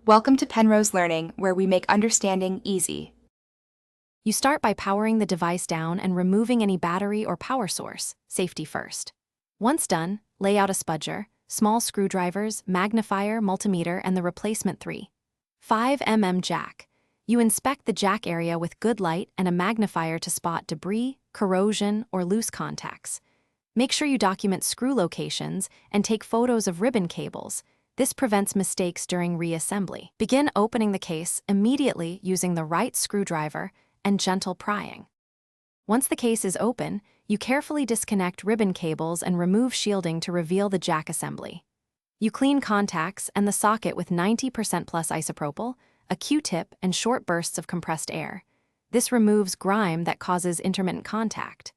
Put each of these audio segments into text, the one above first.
Welcome to Penrose Learning, where we make understanding easy. You start by powering the device down and removing any battery or power source, safety first. Once done, lay out a spudger, small screwdrivers, magnifier, multimeter, and the replacement 3.5 mm jack. You inspect the jack area with good light and a magnifier to spot debris, corrosion, or loose contacts. Make sure you document screw locations and take photos of ribbon cables. This prevents mistakes during reassembly. Begin opening the case immediately using the right screwdriver and gentle prying. Once the case is open, you carefully disconnect ribbon cables and remove shielding to reveal the jack assembly. You clean contacts and the socket with 90% plus isopropyl, a Q-tip, and short bursts of compressed air. This removes grime that causes intermittent contact.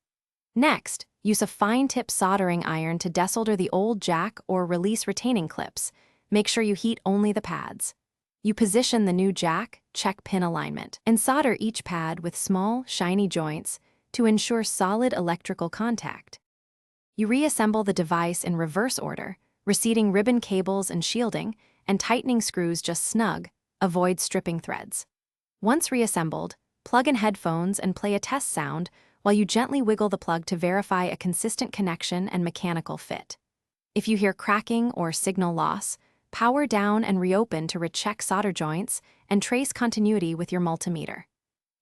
Next, use a fine-tip soldering iron to desolder the old jack or release retaining clips. Make sure you heat only the pads. You position the new jack, check pin alignment, and solder each pad with small, shiny joints to ensure solid electrical contact. You reassemble the device in reverse order, reseating ribbon cables and shielding, and tightening screws just snug. Avoid stripping threads. Once reassembled, plug in headphones and play a test sound while you gently wiggle the plug to verify a consistent connection and mechanical fit. If you hear cracking or signal loss, power down and reopen to recheck solder joints and trace continuity with your multimeter.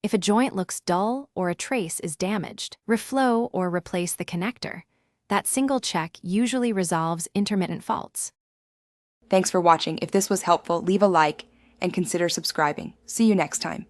If a joint looks dull or a trace is damaged, reflow or replace the connector. That single check usually resolves intermittent faults. Thanks for watching. If this was helpful, leave a like and consider subscribing. See you next time.